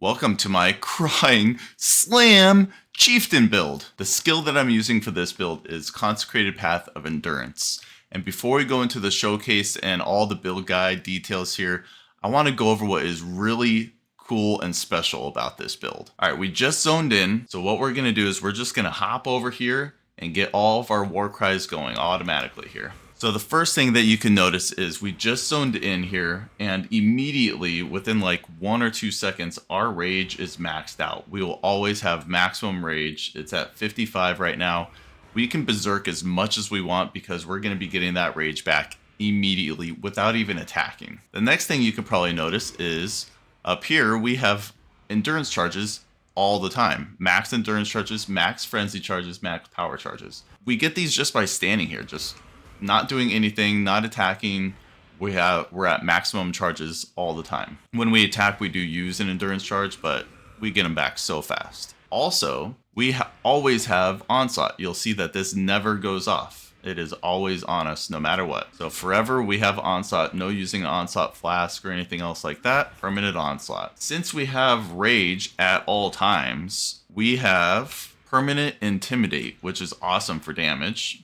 Welcome to my crying slam Chieftain build. The skill that I'm using for this build is Consecrated Path of Endurance. And before we go into the showcase and all the build guide details here, I want to go over what is really cool and special about this build. All right, we just zoned in. So what we're going to do is we're just going to hop over here and get all of our Warcrys going automatically here. So the first thing that you can notice is we just zoned in here, and immediately within like 1 or 2 seconds, our rage is maxed out. We will always have maximum rage. It's at 55 right now. We can berserk as much as we want because we're going to be getting that rage back immediately without even attacking. The next thing you can probably notice is up here we have endurance charges all the time. Max endurance charges, max frenzy charges, max power charges. We get these just by standing here, just not doing anything, not attacking. We're at maximum charges all the time. When we attack, we do use an endurance charge, but we get them back so fast. Also, we always have onslaught. You'll see that this never goes off. It is always on us no matter what. So forever we have onslaught, no using an onslaught flask or anything else like that. Permanent onslaught. Since we have rage at all times, we have permanent intimidate, which is awesome for damage.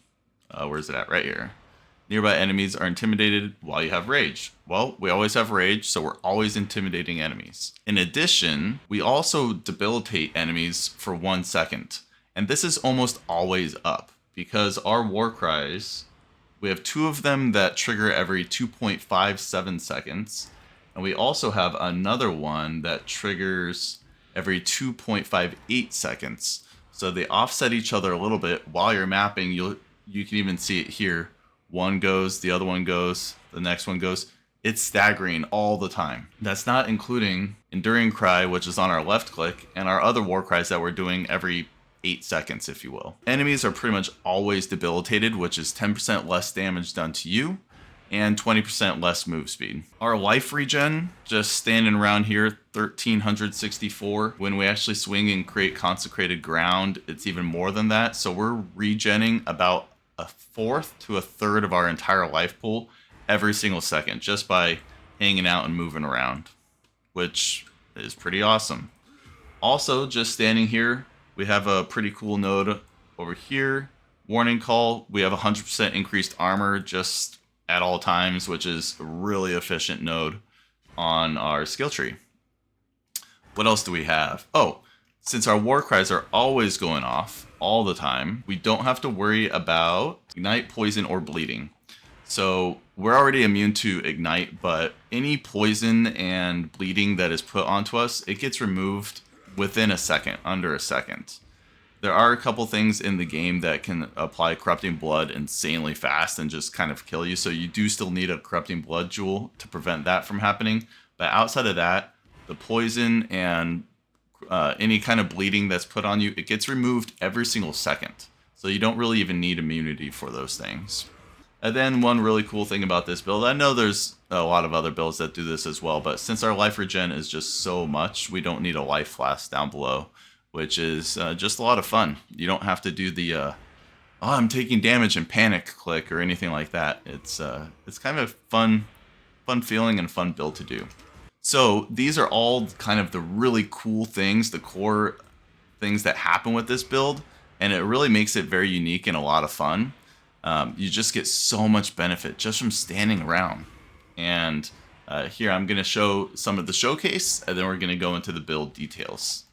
Where's it at? Right here. Nearby enemies are intimidated while you have rage. Well, we always have rage, so we're always intimidating enemies. In addition, we also debilitate enemies for 1 second. And this is almost always up because our Warcrys, we have 2 of them that trigger every 2.57 seconds. And we also have another one that triggers every 2.58 seconds. So they offset each other a little bit. While you're mapping, you can even see it here. One goes, the other one goes, the next one goes. It's staggering all the time. That's not including Enduring Cry, which is on our left click, and our other Warcries that we're doing every 8 seconds, if you will. Enemies are pretty much always debilitated, which is 10% less damage done to you, and 20% less move speed. Our life regen, just standing around here, 1364. When we actually swing and create Consecrated Ground, it's even more than that. So we're regenning about 1/4 to 1/3 of our entire life pool every single second just by hanging out and moving around, which is pretty awesome. Also, just standing here, we have a pretty cool node over here. Warning call, we have 100% increased armor just at all times, which is a really efficient node on our skill tree. What else do we have? Oh, since our Warcries are always going off all the time, we don't have to worry about ignite, poison, or bleeding. So we're already immune to ignite, but any poison and bleeding that is put onto us, it gets removed within a second, under a second. There are a couple things in the game that can apply Corrupting Blood insanely fast and just kind of kill you, so you do still need a Corrupting Blood jewel to prevent that from happening. But outside of that, the poison and any kind of bleeding that's put on you, it gets removed every single second. So you don't really even need immunity for those things. And then one really cool thing about this build, I know there's a lot of other builds that do this as well, but since our life regen is just so much, we don't need a life flask down below, which is just a lot of fun. You don't have to do the, oh, I'm taking damage and panic click or anything like that. It's kind of fun feeling and fun build to do. So these are all kind of the really cool things, the core things that happen with this build, and it really makes it very unique and a lot of fun. You just get so much benefit just from standing around. And here I'm going to show some of the showcase, and then we're going to go into the build details.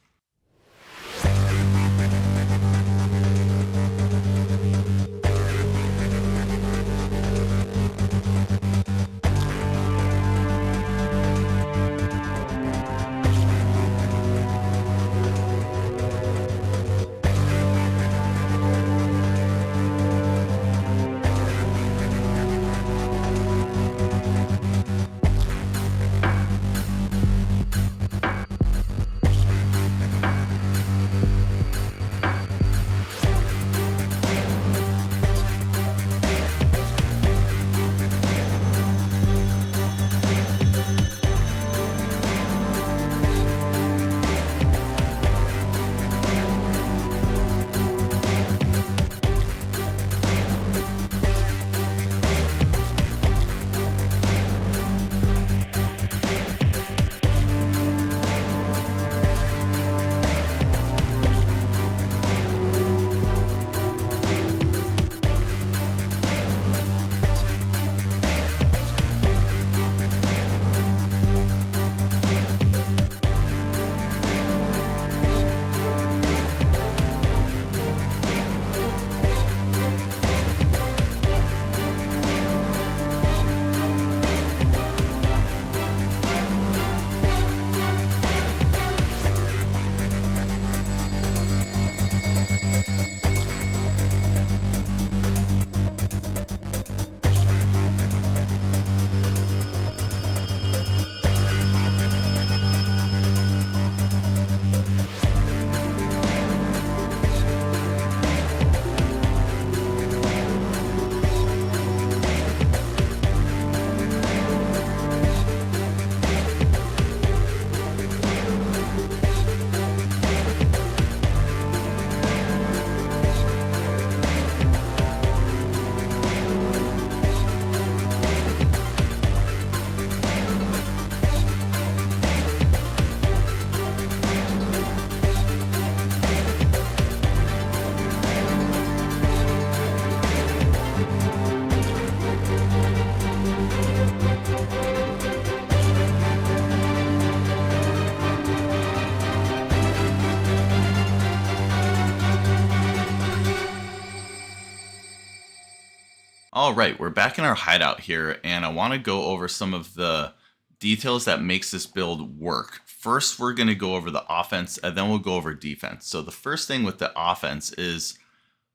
All right, we're back in our hideout here, and I want to go over some of the details that makes this build work. First, we're going to go over the offense, and then we'll go over defense. So the first thing with the offense is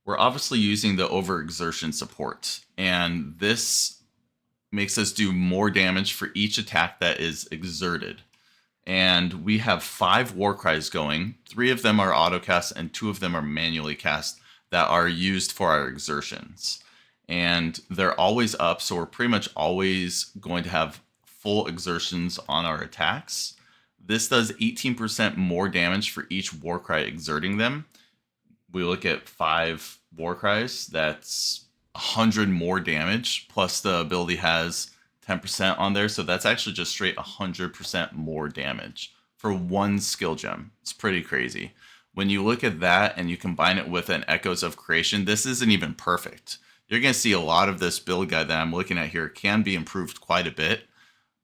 we're obviously using the overexertion support, and this makes us do more damage for each attack that is exerted. And we have 5 Warcrys going. 3 of them are autocast, and 2 of them are manually cast that are used for our exertions. And they're always up, so we're pretty much always going to have full exertions on our attacks. This does 18% more damage for each Warcry exerting them. We look at 5 Warcries, that's 100 more damage, plus the ability has 10% on there, so that's actually just straight 100% more damage for one skill gem. It's pretty crazy. When you look at that and you combine it with an Echoes of Creation, this isn't even perfect. You're going to see a lot of this build guide that I'm looking at here can be improved quite a bit.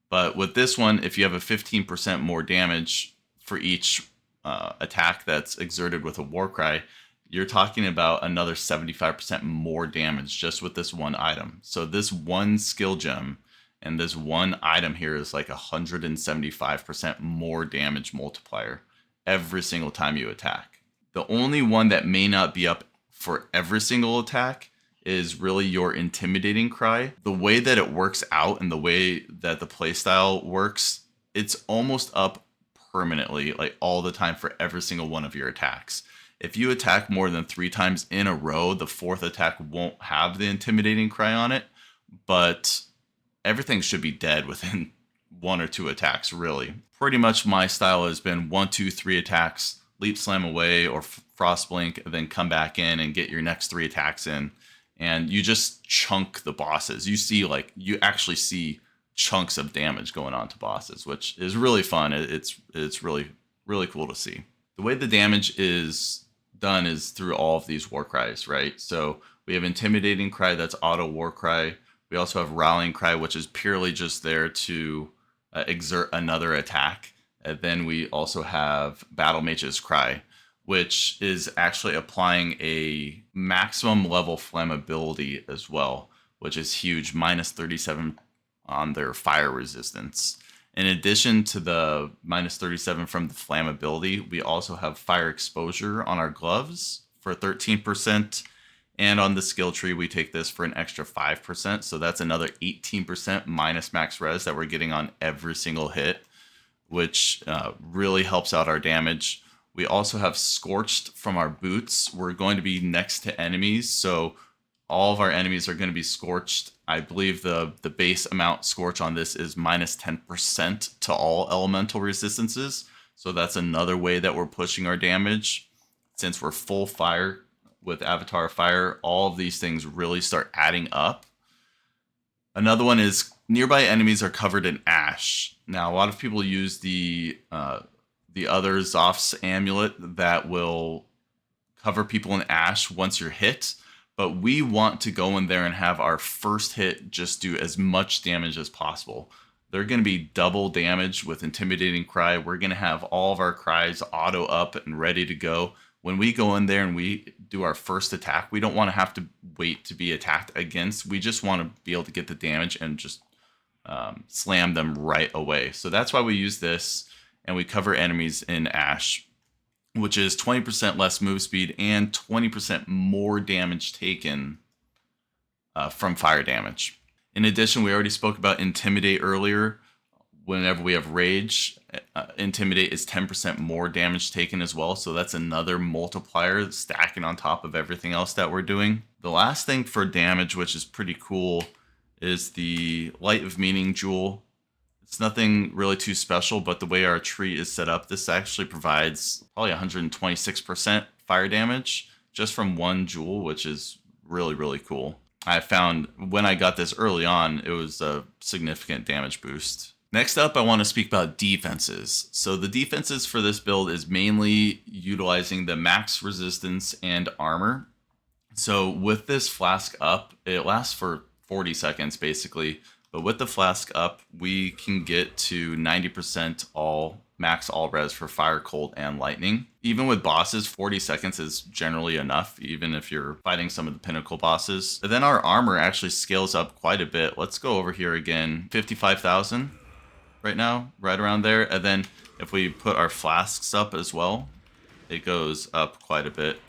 But with this one, if you have a 15% more damage for each attack that's exerted with a Warcry, you're talking about another 75% more damage just with this one item. So this one skill gem and this one item here is like 175% more damage multiplier every single time you attack. The only one that may not be up for every single attack is really your Intimidating Cry. The way that it works out and the way that the playstyle works, it's almost up permanently, like all the time for every single one of your attacks. If you attack more than 3 times in a row, the 4th attack won't have the Intimidating Cry on it, but everything should be dead within 1 or 2 attacks, really. Pretty much my style has been 1, 2, 3 attacks, leap slam away or frost blink, and then come back in and get your next 3 attacks in. And you just chunk the bosses. You actually see chunks of damage going on to bosses, which is really fun. It's really, really cool to see. The way the damage is done is through all of these Warcries, right? So we have Intimidating Cry, that's auto Warcry. We also have Rallying Cry, which is purely just there to exert another attack. And then we also have Battle Mage's Cry, which is actually applying a maximum level flammability as well, which is huge, minus 37 on their fire resistance. In addition to the minus 37 from the flammability, we also have fire exposure on our gloves for 13%. And on the skill tree, we take this for an extra 5%. So that's another 18% minus max res that we're getting on every single hit, which really helps out our damage. We also have Scorched from our boots. We're going to be next to enemies, so all of our enemies are going to be scorched. I believe the base amount Scorch on this is minus 10% to all elemental resistances. So that's another way that we're pushing our damage. Since we're full fire with Avatar Fire, all of these things really start adding up. Another one is nearby enemies are covered in ash. Now, a lot of people use the other Zoph's amulet that will cover people in ash once you're hit, but we want to go in there and have our first hit just do as much damage as possible. They're going to be double damage with Intimidating Cry. We're going to have all of our cries auto up and ready to go. When we go in there and we do our first attack, we don't want to have to wait to be attacked against. We just want to be able to get the damage and just slam them right away. So that's why we use this. And we cover enemies in ash, which is 20% less move speed and 20% more damage taken from fire damage. In addition, we already spoke about Intimidate earlier. Whenever we have Rage, Intimidate is 10% more damage taken as well. So that's another multiplier stacking on top of everything else that we're doing. The last thing for damage, which is pretty cool, is the Light of Meaning Jewel. It's nothing really too special, but the way our tree is set up, this actually provides probably 126% fire damage just from one jewel, which is really, really cool. I found when I got this early on, it was a significant damage boost. Next up, I want to speak about defenses. So the defenses for this build is mainly utilizing the max resistance and armor. So with this flask up, it lasts for 40 seconds basically. But with the flask up, we can get to 90% all max all res for fire, cold, and lightning. Even with bosses, 40 seconds is generally enough, even if you're fighting some of the pinnacle bosses. But then our armor actually scales up quite a bit. Let's go over here again. 55,000 right now, right around there. And then if we put our flasks up as well, it goes up quite a bit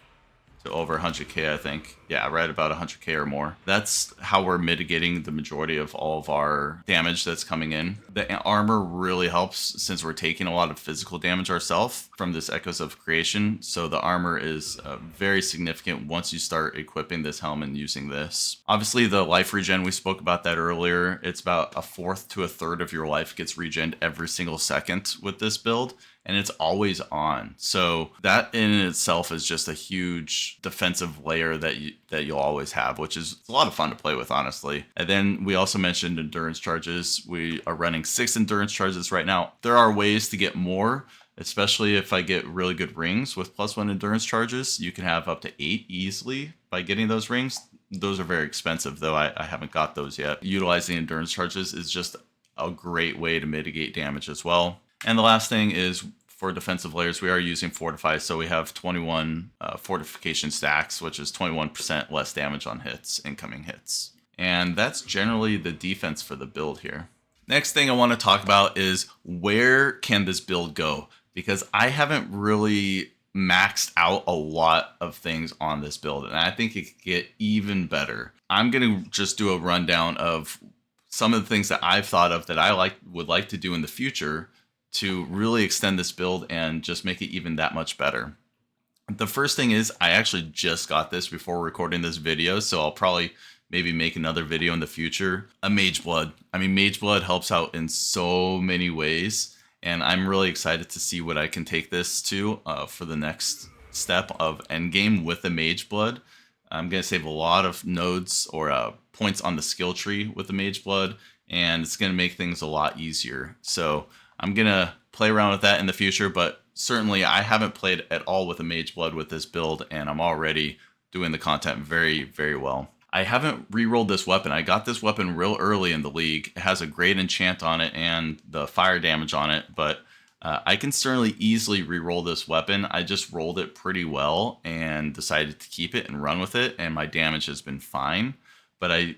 to over 100k, I think. Yeah, right about 100k or more. That's how we're mitigating the majority of all of our damage that's coming in. The armor really helps since we're taking a lot of physical damage ourselves from this Echoes of Creation. So the armor is very significant once you start equipping this helm and using this. Obviously, the life regen, we spoke about that earlier. It's about a fourth to a third of your life gets regened every single second with this build. And it's always on. So that in itself is just a huge defensive layer that you'll always have, which is a lot of fun to play with, honestly. And then we also mentioned endurance charges. We are running 6 endurance charges right now. There are ways to get more, especially if I get really good rings with +1 endurance charges. You can have up to 8 easily by getting those rings. Those are very expensive, though. I haven't got those yet. Utilizing endurance charges is just a great way to mitigate damage as well. And the last thing is for defensive layers, we are using Fortify, so we have 21 fortification stacks, which is 21% less damage on hits, incoming hits. And that's generally the defense for the build here. Next thing I want to talk about is where can this build go? Because I haven't really maxed out a lot of things on this build, and I think it could get even better. I'm going to just do a rundown of some of the things that I've thought of that I would like to do in the future to really extend this build and just make it even that much better. The first thing is I actually just got this before recording this video, so I'll probably maybe make another video in the future. A Mage Blood. I mean, Mage Blood helps out in so many ways, and I'm really excited to see what I can take this to for the next step of Endgame with the Mage Blood. I'm going to save a lot of nodes or points on the skill tree with the Mage Blood, and it's going to make things a lot easier. So I'm going to play around with that in the future, but certainly I haven't played at all with a Mage Blood with this build, and I'm already doing the content very, very well. I haven't re-rolled this weapon. I got this weapon real early in the league. It has a great enchant on it and the fire damage on it, but I can certainly easily re-roll this weapon. I just rolled it pretty well and decided to keep it and run with it, and my damage has been fine. But I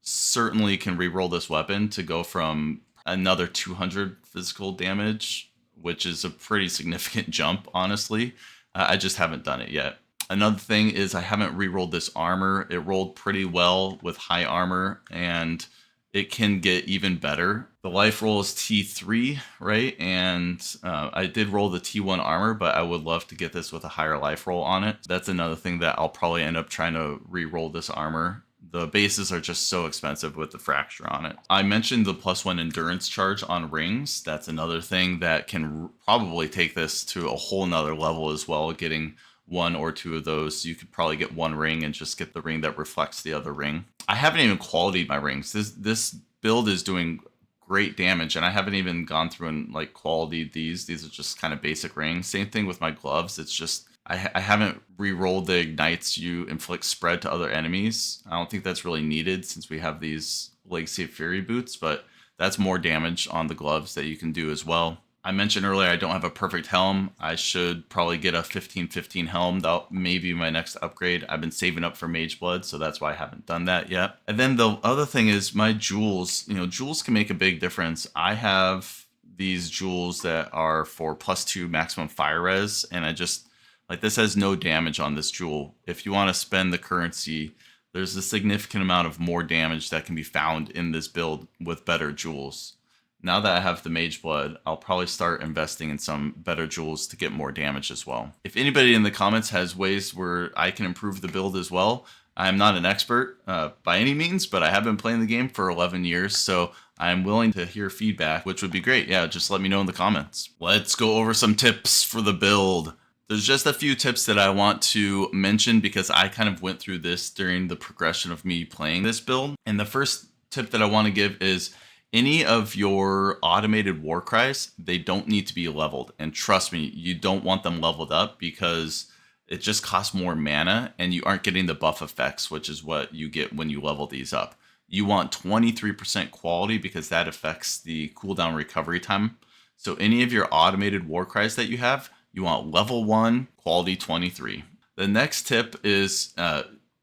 certainly can re-roll this weapon to go from another 200 physical damage, which is a pretty significant jump, honestly. I just haven't done it yet. Another thing is I haven't re-rolled this armor. It rolled pretty well with high armor, and it can get even better. The life roll is T3, right? And I did roll the T1 armor, but I would love to get this with a higher life roll on it. That's another thing that I'll probably end up trying to re-roll this armor. The bases are just so expensive with the fracture on it. I mentioned the +1 endurance charge on rings. That's another thing that can probably take this to a whole nother level as well. Getting 1 or 2 of those, you could probably get 1 ring and just get the ring that reflects the other ring. I haven't even qualityed my rings. This build is doing great damage, and I haven't even gone through and like qualityed these. These are just kind of basic rings. Same thing with my gloves. It's just I haven't re-rolled the ignites you inflict spread to other enemies. I don't think that's really needed since we have these Legacy of Fury boots, but that's more damage on the gloves that you can do as well. I mentioned earlier I don't have a perfect helm. I should probably get a 15-15 helm. That may be my next upgrade. I've been saving up for Mage Blood, so that's why I haven't done that yet. And then the other thing is my jewels. You know, jewels can make a big difference. I have these jewels that are for +2 maximum fire res, and I just like this has no damage on this jewel. If you want to spend the currency, there's a significant amount of more damage that can be found in this build with better jewels. Now that I have the Mage Blood, I'll probably start investing in some better jewels to get more damage as well. If anybody in the comments has ways where I can improve the build as well, I'm not an expert by any means, but I have been playing the game for 11 years, so I'm willing to hear feedback, which would be great. Yeah, just let me know in the comments. Let's go over some tips for the build. There's just a few tips that I want to mention because I kind of went through this during the progression of me playing this build. And the first tip that I want to give is any of your automated Warcrys, they don't need to be leveled. And trust me, you don't want them leveled up because it just costs more mana and you aren't getting the buff effects, which is what you get when you level these up. You want 23% quality because that affects the cooldown recovery time. So any of your automated Warcries that you have, you want level 1, quality 23. The next tip is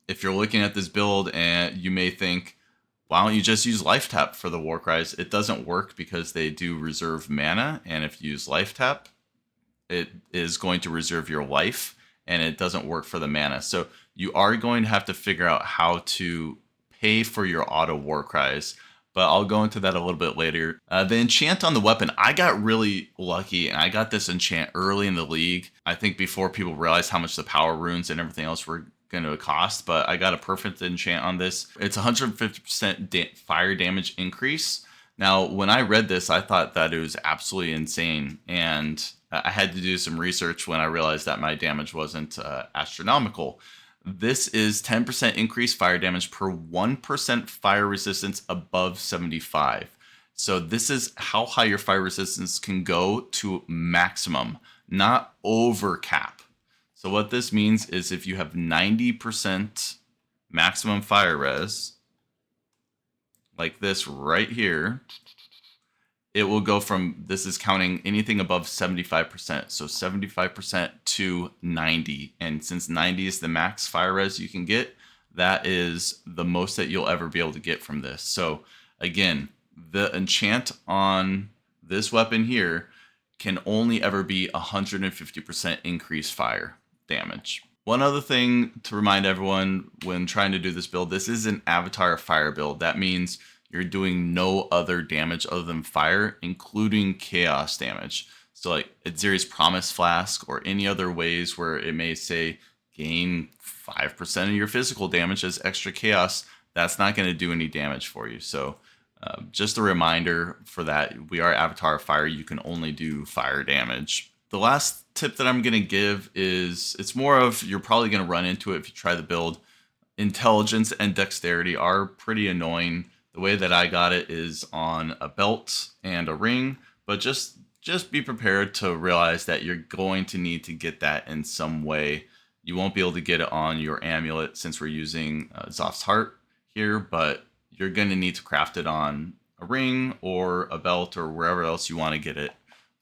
if you're looking at this build and you may think, why don't you just use life tap for the Warcries? It doesn't work because they do reserve mana, and if you use life tap, it is going to reserve your life, and it doesn't work for the mana. So you are going to have to figure out how to pay for your auto Warcries, but I'll go into that a little bit later. The enchant on the weapon, I got really lucky, and I got this enchant early in the league. I think before people realized how much the power runes and everything else were going to cost, but I got a perfect enchant on this. It's 150% fire damage increase. Now, when I read this, I thought that it was absolutely insane, and I had to do some research when I realized that my damage wasn't astronomical. This is 10% increased fire damage per 1% fire resistance above 75. So this is how high your fire resistance can go to maximum, not over cap. So what this means is if you have 90% maximum fire res, like this right here, it will go from, this is counting anything above 75%. So 75% to 90. And since 90 is the max fire res you can get, that is the most that you'll ever be able to get from this. So again, the enchant on this weapon here can only ever be 150% increased fire damage. One other thing to remind everyone when trying to do this build, this is an avatar fire build. That means you're doing no other damage other than fire, including chaos damage. So like Adziri's Promise Flask or any other ways where it may say gain 5% of your physical damage as extra chaos, that's not going to do any damage for you. So just a reminder for that, we are avatar fire, you can only do fire damage. The last tip that I'm going to give is, it's more of, you're probably going to run into it if you try the build. Intelligence and dexterity are pretty annoying. The way that I got it is on a belt and a ring, but just be prepared to realize that you're going to need to get that in some way. You won't be able to get it on your amulet since we're using Zoth's Heart here, but you're going to need to craft it on a ring or a belt or wherever else you want to get it.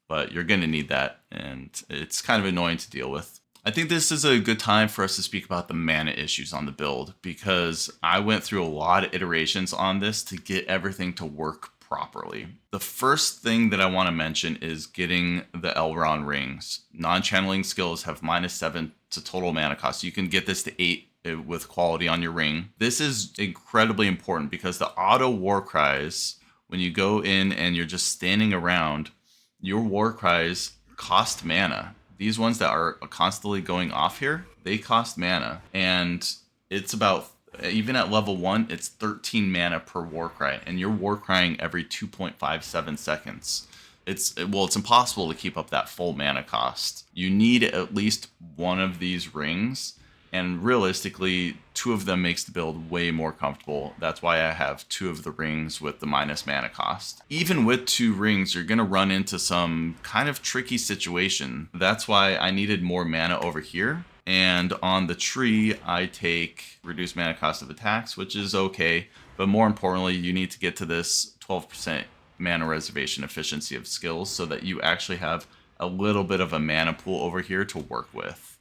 But you're going to need that, and it's kind of annoying to deal with. I think this is a good time for us to speak about the mana issues on the build, because I went through a lot of iterations on this to get everything to work properly. The first thing that I want to mention is getting the Elrond rings. Non-channeling skills have -7 to total mana cost. You can get this to 8 with quality on your ring. This is incredibly important because the auto Warcries, when you go in and you're just standing around, your Warcries cost mana. These ones that are constantly going off here, they cost mana. And it's about, even at level 1, it's 13 mana per Warcry. And you're Warcrying every 2.57 seconds. It's impossible to keep up that full mana cost. You need at least one of these rings. And realistically, 2 of them makes the build way more comfortable. That's why I have 2 of the rings with the minus mana cost. Even with 2 rings, you're going to run into some kind of tricky situation. That's why I needed more mana over here. And on the tree, I take reduced mana cost of attacks, which is okay. But more importantly, you need to get to this 12% mana reservation efficiency of skills so that you actually have a little bit of a mana pool over here to work with.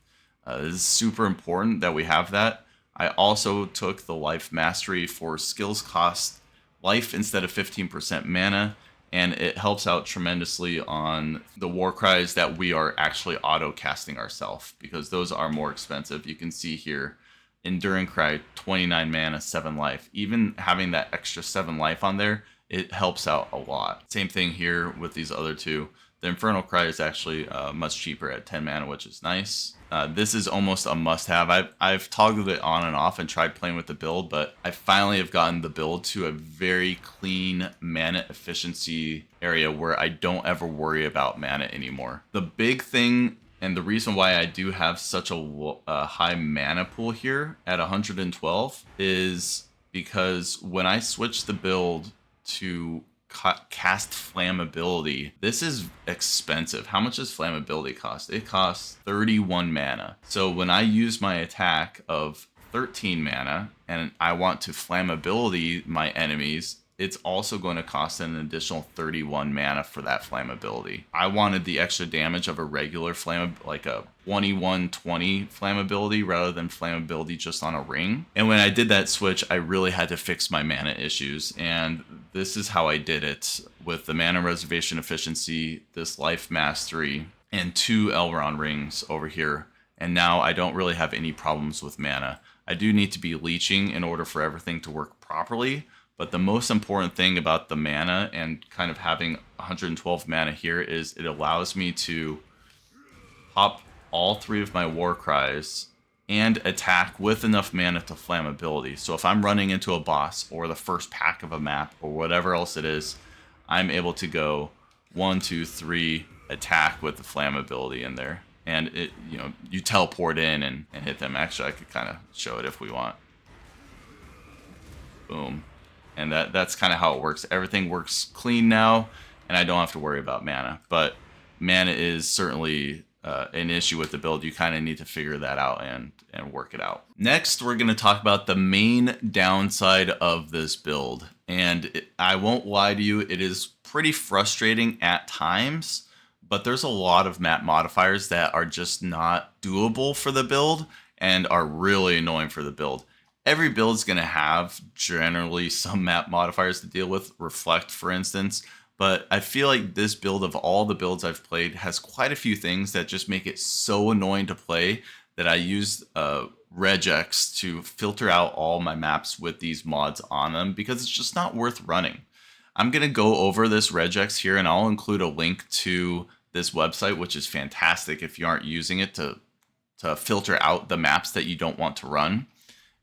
This is super important that we have that. I also took the life mastery for skills cost life instead of 15% mana, and it helps out tremendously on the Warcries that we are actually auto casting ourselves, because those are more expensive. You can see here, Enduring Cry, 29 mana, 7 life. Even having that extra 7 life on there, it helps out a lot. Same thing here with these other 2. The Infernal Cry is actually much cheaper at 10 mana, which is nice. This is almost a must-have. I've toggled it on and off and tried playing with the build, but I finally have gotten the build to a very clean mana efficiency area where I don't ever worry about mana anymore. The big thing, and the reason why I do have such a high mana pool here at 112, is because when I switch the build to cast flammability, this is expensive. How much does flammability cost? It costs 31 mana. So when I use my attack of 13 mana and I want to flammability my enemies, it's also going to cost an additional 31 mana for that flammability. I wanted the extra damage of a regular flame, like a 21-20 flammability rather than flammability just on a ring. And when I did that switch, I really had to fix my mana issues. And this is how I did it with the mana reservation efficiency, this life mastery, and 2 Elrond rings over here. And now I don't really have any problems with mana. I do need to be leeching in order for everything to work properly. But the most important thing about the mana and kind of having 112 mana here is it allows me to pop all 3 of my Warcries and attack with enough mana to flammability. So if I'm running into a boss or the first pack of a map or whatever else it is, I'm able to go 1, 2, 3, attack with the flammability in there. And it, you teleport in and hit them. Actually, I could kind of show it if we want. Boom. And that's kind of how it works. Everything works clean now, and I don't have to worry about mana. But mana is certainly an issue with the build. You kind of need to figure that out and work it out. Next, we're going to talk about the main downside of this build. And I won't lie to you, it is pretty frustrating at times, but there's a lot of map modifiers that are just not doable for the build and are really annoying for the build. Every build is going to have generally some map modifiers to deal with, Reflect for instance, but I feel like this build of all the builds I've played has quite a few things that just make it so annoying to play that I used Regex to filter out all my maps with these mods on them because it's just not worth running. I'm going to go over this Regex here and I'll include a link to this website, which is fantastic if you aren't using it to filter out the maps that you don't want to run.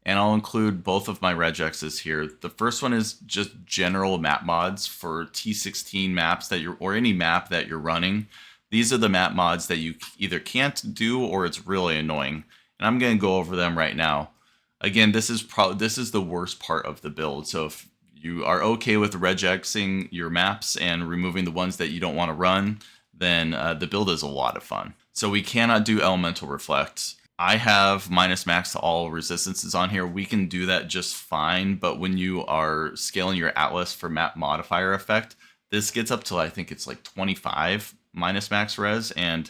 And I'll include both of my regexes here. The first one is just general map mods for T16 maps that or any map that you're running. These are the map mods that you either can't do or it's really annoying. And I'm going to go over them right now. Again, this is the worst part of the build. So if you are okay with regexing your maps and removing the ones that you don't want to run, then the build is a lot of fun. So we cannot do Elemental Reflect. I have minus max to all resistances on here. We can do that just fine, but when you are scaling your Atlas for map modifier effect, this gets up to, I think it's like 25 minus max res, and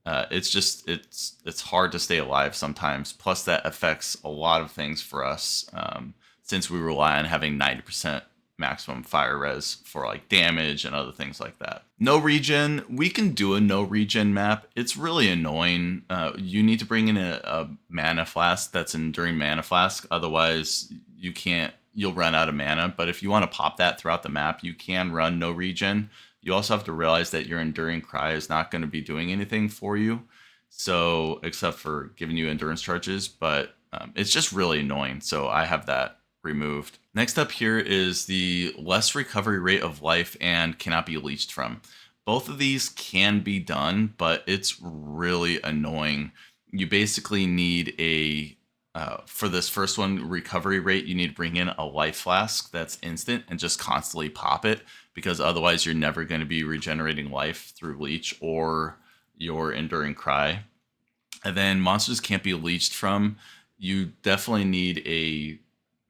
it's hard to stay alive sometimes. Plus that affects a lot of things for us since we rely on having 90% maximum fire res for like damage and other things like that. No regen, we can do a no regen map. It's really annoying. You need to bring in a mana flask that's enduring mana flask, otherwise you'll run out of mana. But if you want to pop that throughout the map, you can run no regen. You also have to realize that your enduring cry is not going to be doing anything for you, so except for giving you endurance charges, but it's just really annoying. So I have that removed. Next up here is the less recovery rate of life and cannot be leached from. Both of these can be done, but it's really annoying. You basically need for this first one, recovery rate, you need to bring in a life flask that's instant and just constantly pop it, because otherwise you're never going to be regenerating life through leech or your enduring cry. And then monsters can't be leached from. You definitely need a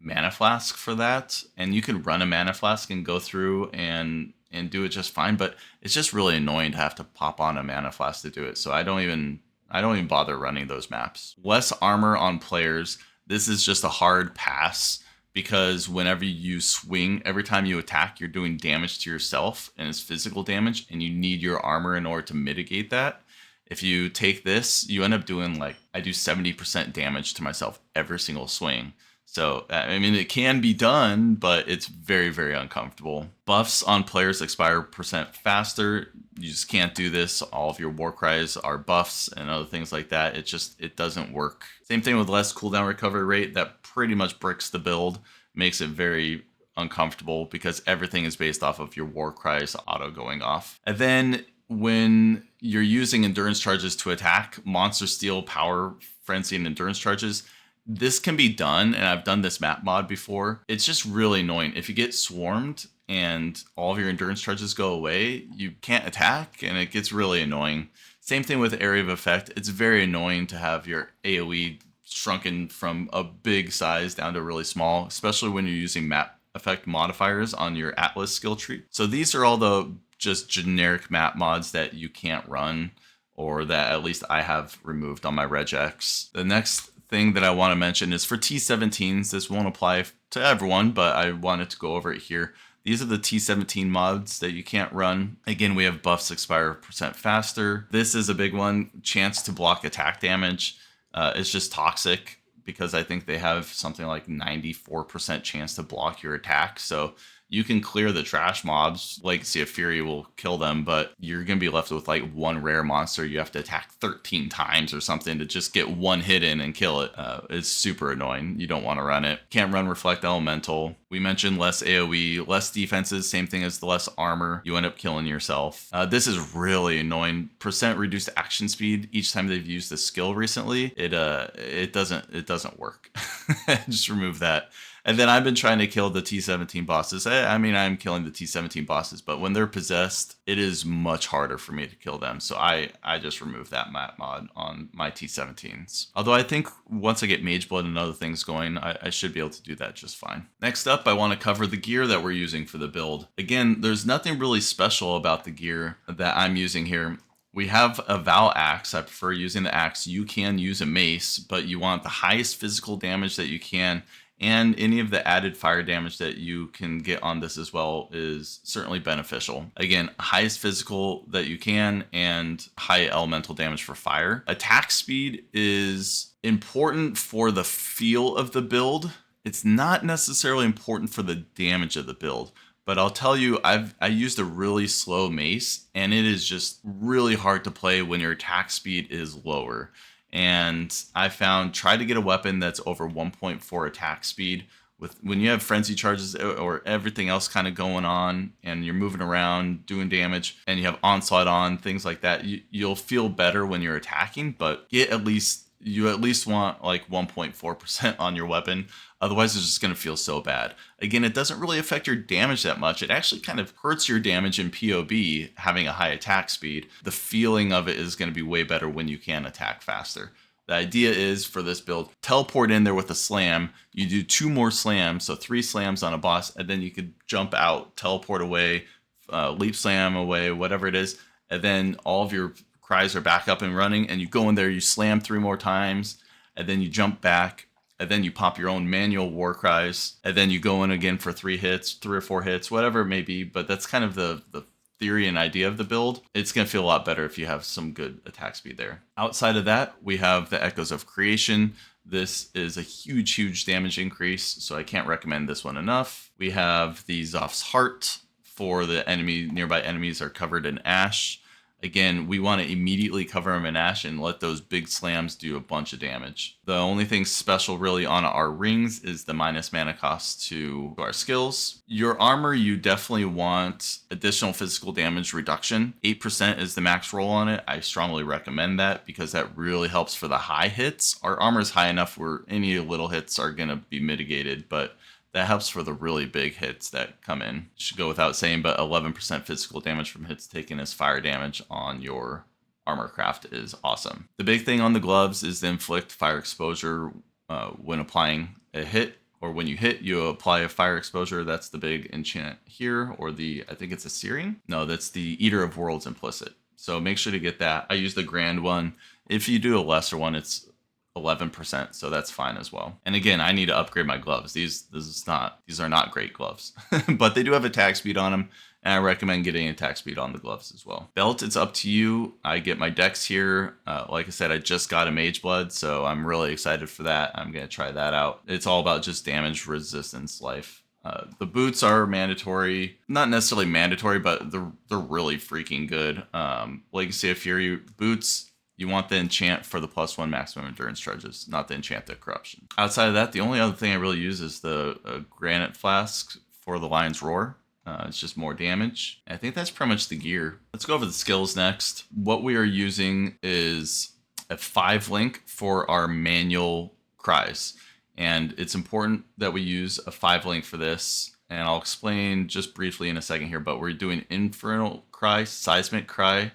mana flask for that, and you can run a mana flask and go through and do it just fine, but it's just really annoying to have to pop on a mana flask to do it, so I don't even bother running those maps. Less armor on players, this is just a hard pass, because whenever you swing, every time you attack, you're doing damage to yourself, and it's physical damage, and you need your armor in order to mitigate that. If you take this, you end up doing I do 70% damage to myself every single swing. So, I mean, it can be done, but it's very, very uncomfortable. Buffs on players expire % faster. You just can't do this. All of your Warcries are buffs and other things like that. It doesn't work. Same thing with less cooldown recovery rate. That pretty much bricks the build, makes it very uncomfortable because everything is based off of your Warcries auto going off. And then when you're using endurance charges to attack, monster steal, power, frenzy, and endurance charges, this can be done, and I've done this map mod before. It's just really annoying. If you get swarmed and all of your endurance charges go away, you can't attack, and it gets really annoying. Same thing with area of effect. It's very annoying to have your AoE shrunken from a big size down to really small, especially when you're using map effect modifiers on your Atlas skill tree. So these are all the just generic map mods that you can't run, or that at least I have removed on my regex. The next thing that I want to mention is for T17s. This won't apply to everyone, but I wanted to go over it here. These are the T17 mods that you can't run. Again, we have buffs expire % faster. This is a big one. Chance to block attack damage. It's just toxic because I think they have something like 94% chance to block your attack. So you can clear the trash mobs. Legacy of Fury will kill them, but you're going to be left with like one rare monster you have to attack 13 times or something to just get one hit in and kill it. It's super annoying. You don't want to run it. Can't run Reflect Elemental. We mentioned less AoE, less defenses, same thing as the less armor. You end up killing yourself. This is really annoying. % reduced action speed each time they've used the skill recently. It doesn't work. Just remove that. And then I've been trying to kill the T17 bosses. I mean, I'm killing the T17 bosses, but when they're possessed, it is much harder for me to kill them. So I just removed that map mod on my T17s. Although I think once I get Mage Blood and other things going, I should be able to do that just fine. Next up, I want to cover the gear that we're using for the build. Again, there's nothing really special about the gear that I'm using here. We have a Val Axe. I prefer using the axe. You can use a mace, but you want the highest physical damage that you can. And any of the added fire damage that you can get on this as well is certainly beneficial. Again, highest physical that you can and high elemental damage for fire. Attack speed is important for the feel of the build. It's not necessarily important for the damage of the build. But I'll tell you, I used a really slow mace, and it is just really hard to play when your attack speed is lower. And I found try to get a weapon that's over 1.4 attack speed. When you have frenzy charges or everything else kind of going on and you're moving around doing damage and you have onslaught on, things like that, you'll feel better when you're attacking, but you at least want like 1.4% on your weapon. Otherwise, it's just going to feel so bad. Again, it doesn't really affect your damage that much. It actually kind of hurts your damage in POB having a high attack speed. The feeling of it is going to be way better when you can attack faster. The idea is for this build, teleport in there with a slam. You do 2 more slams, so 3 slams on a boss, and then you could jump out, teleport away, leap slam away, whatever it is, and then all of your cries are back up and running, and you go in there, you slam 3 more times, and then you jump back, and then you pop your own manual Warcrys, and then you go in again for 3 or 4 hits, whatever it may be. But that's kind of the theory and idea of the build. It's going to feel a lot better if you have some good attack speed there. Outside of that, we have the Echoes of Creation. This is a huge damage increase, so I can't recommend this one enough. We have the Zoph's Heart for the nearby enemies are covered in ash. Again, we want to immediately cover them in ash and let those big slams do a bunch of damage. The only thing special really on our rings is the minus mana cost to our skills. Your armor, you definitely want additional physical damage reduction. 8% is the max roll on it. I strongly recommend that because that really helps for the high hits. Our armor is high enough where any little hits are going to be mitigated, but that helps for the really big hits that come in. Should go without saying, but 11% physical damage from hits taken as fire damage on your armor craft is awesome. The big thing on the gloves is the inflict fire exposure when applying a hit, or when you hit, you apply a fire exposure. That's the big enchant here, or I think it's a Searing? No, that's the Eater of Worlds implicit. So make sure to get that. I use the grand one. If you do a lesser one, it's 11%, so that's fine as well. And again, I need to upgrade my gloves. These are not great gloves, but they do have attack speed on them, and I recommend getting attack speed on the gloves as well. Belt, it's up to you. I get my dex here. Like I said, I just got a Mage Blood, so I'm really excited for that. I'm gonna try that out. It's all about just damage resistance life. The boots are mandatory, not necessarily mandatory, but they're really freaking good. Legacy of Fury boots. You want the enchant for the +1 maximum endurance charges, not the enchant the corruption. Outside of that, the only other thing I really use is the granite flask for the Lion's Roar. It's just more damage. I think that's pretty much the gear. Let's go over the skills next. What we are using is a 5-link for our manual cries. And it's important that we use a 5-link for this. And I'll explain just briefly in a second here, but we're doing Infernal Cry, Seismic Cry,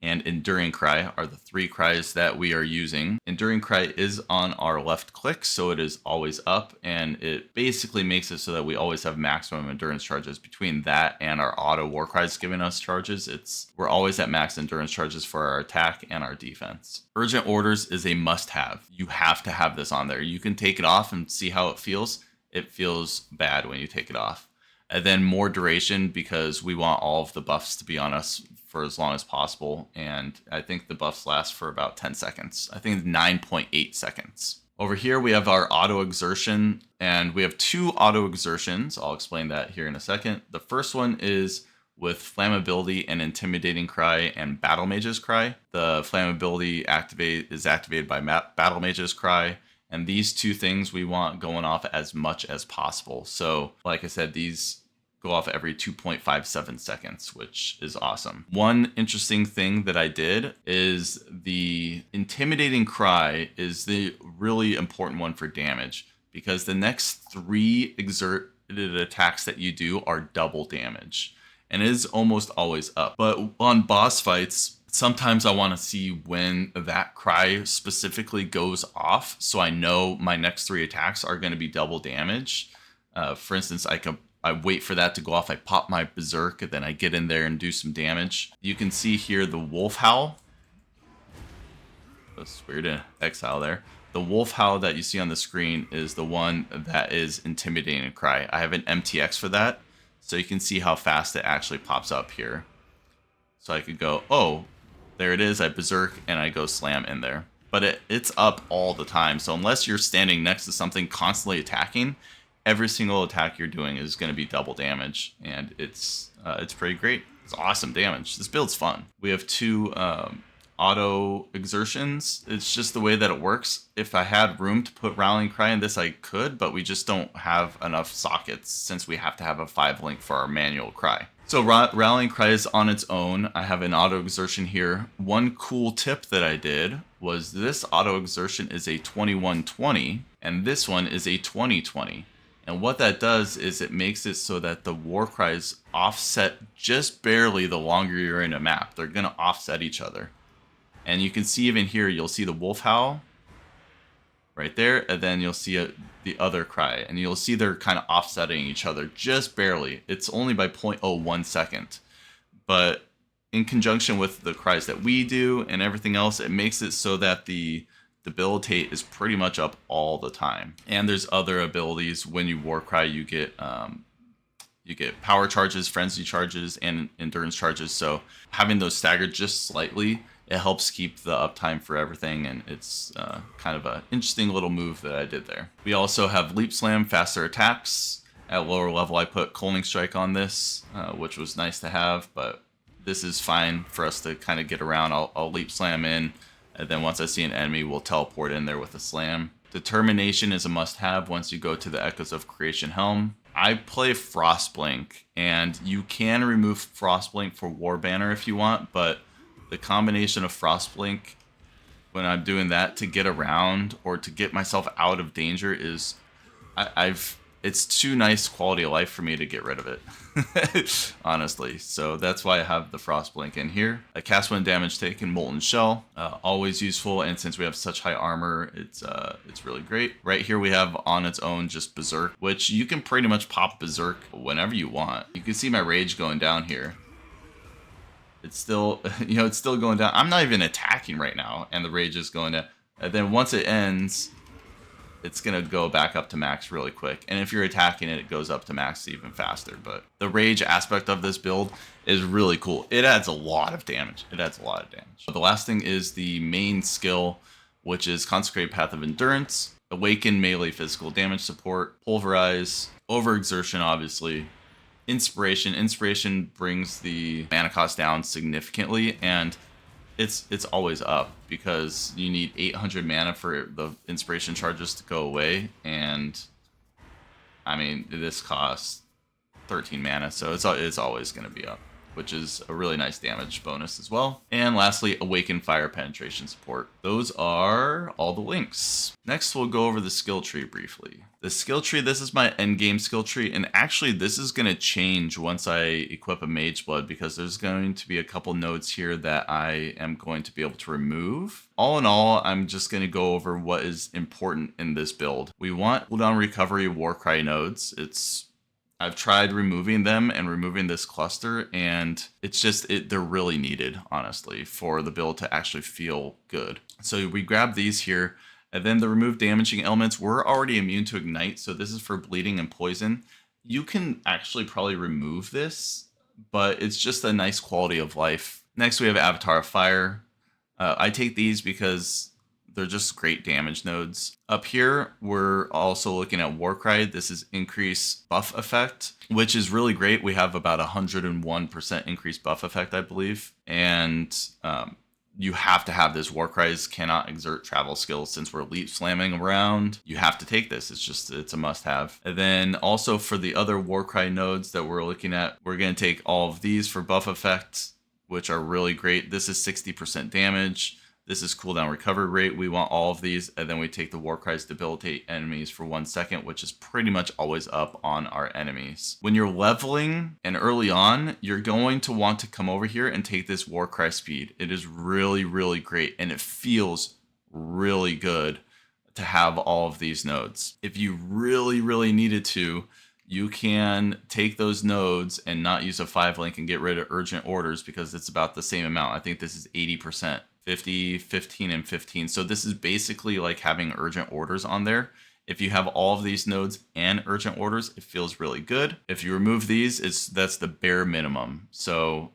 and Enduring Cry are the 3 cries that we are using. Enduring Cry is on our left click, so it is always up, and it basically makes it so that we always have maximum endurance charges. Between that and our auto Warcries giving us charges, we're always at max endurance charges for our attack and our defense. Urgent Orders is a must-have. You have to have this on there. You can take it off and see how it feels. It feels bad when you take it off. And then more duration, because we want all of the buffs to be on us for as long as possible. And I think the buffs last for about 10 seconds. I think 9.8 seconds. Over here, we have our auto exertion, and we have 2 auto exertions. I'll explain that here in a second. The first one is with Flammability and Intimidating Cry and Battle Mage's Cry. The Flammability is activated by Battle Mage's Cry. And these 2 things we want going off as much as possible. So, like I said, these go off every 2.57 seconds, which is awesome. One interesting thing that I did is the Intimidating Cry is the really important one for damage, because the next 3 exerted attacks that you do are double damage, and it is almost always up. But on boss fights, sometimes I want to see when that cry specifically goes off, so I know my next 3 attacks are going to be double damage. For instance, I wait for that to go off, I pop my Berserk, and then I get in there and do some damage. You can see here the Wolf Howl. That's weird to exile there. The Wolf Howl that you see on the screen is the one that is Intimidating Cry. I have an MTX for that, so you can see how fast it actually pops up here. So I could go, oh, there it is, I Berserk, and I go slam in there. But it's up all the time, so unless you're standing next to something constantly attacking, every single attack you're doing is going to be double damage, and it's pretty great. It's awesome damage. This build's fun. We have 2 auto exertions. It's just the way that it works. If I had room to put Rallying Cry in this, I could, but we just don't have enough sockets since we have to have a 5-link for our manual cry. So Rallying Cry is on its own. I have an auto exertion here. One cool tip that I did was this auto exertion is a 21-20, and this one is a 20-20. And what that does is it makes it so that the Warcries offset just barely the longer you're in a map. They're going to offset each other. And you can see even here, you'll see the Wolf Howl right there, and then you'll see the other cry. And you'll see they're kind of offsetting each other just barely. It's only by 0.01 second. But in conjunction with the cries that we do and everything else, it makes it so that the debilitate is pretty much up all the time. And there's other abilities. When you Warcry, you get power charges, frenzy charges, and endurance charges. So having those staggered just slightly, it helps keep the uptime for everything, and it's kind of an interesting little move that I did there. We also have Leap Slam, faster attacks. At lower level, I put Coaling Strike on this, which was nice to have, but this is fine for us to kind of get around. I'll Leap Slam in, and then once I see an enemy, we'll teleport in there with a slam. Determination is a must-have once you go to the Echoes of Creation Helm. I play Frostblink, and you can remove Frostblink for War Banner if you want, but the combination of Frostblink, when I'm doing that to get around or to get myself out of danger, is it's too nice quality of life for me to get rid of it, honestly. So that's why I have the Frostblink in here. I cast when damage taken, Molten Shell, always useful, and since we have such high armor, it's really great. Right here we have on its own just Berserk, which you can pretty much pop Berserk whenever you want. You can see my rage going down here. It's still, it's still going down. I'm not even attacking right now, and the rage is going down. And then once it ends, it's going to go back up to max really quick. And if you're attacking it, it goes up to max even faster. But the rage aspect of this build is really cool. It adds a lot of damage. The last thing is the main skill, which is Consecrated Path of Endurance, Awaken melee physical damage support, Pulverize, Overexertion, obviously, Inspiration. Inspiration brings the mana cost down significantly, and it's always up because you need 800 mana for the inspiration charges to go away, and I mean this costs 13 mana, so it's always going to be up. which is a really nice damage bonus as well. And lastly, Awaken Fire Penetration Support. Those are all the links. Next, we'll go over the skill tree briefly. The skill tree, this is my endgame skill tree, and actually this is going to change once I equip a Mage Blood, because there's going to be a couple nodes here that I am going to be able to remove. All in all, I'm just going to go over what is important in this build. We want cooldown recovery Warcry nodes. I've tried removing them and removing this cluster, and it's just, they're really needed, honestly, for the build to actually feel good. So we grab these here, and then the remove damaging elements, we're already immune to ignite, so this is for bleeding and poison. You can actually probably remove this, but it's just a nice quality of life. Next, we have Avatar of Fire. I take these because they're just great damage nodes. Up here, we're also looking at Warcry. This is increase buff effect, which is really great. We have about 101% increased buff effect, I believe. And you have to have this. Warcries cannot exert travel skills since we're leap slamming around. You have to take this. It's a must have. And then also for the other Warcry nodes that we're looking at, we're going to take all of these for buff effect, which are really great. This is 60% damage. This is cooldown recovery rate. We want all of these, and then we take the Warcries debilitate enemies for 1 second, which is pretty much always up on our enemies. When you're leveling and early on, you're going to want to come over here and take this Warcry speed. It is really, really great, and it feels really good to have all of these nodes. If you really, really needed to, you can take those nodes and not use a 5-link and get rid of urgent orders, because it's about the same amount. I think this is 80%. 50, 15, and 15. So this is basically like having urgent orders on there. If you have all of these nodes and urgent orders, it feels really good. If you remove these, that's the bare minimum. So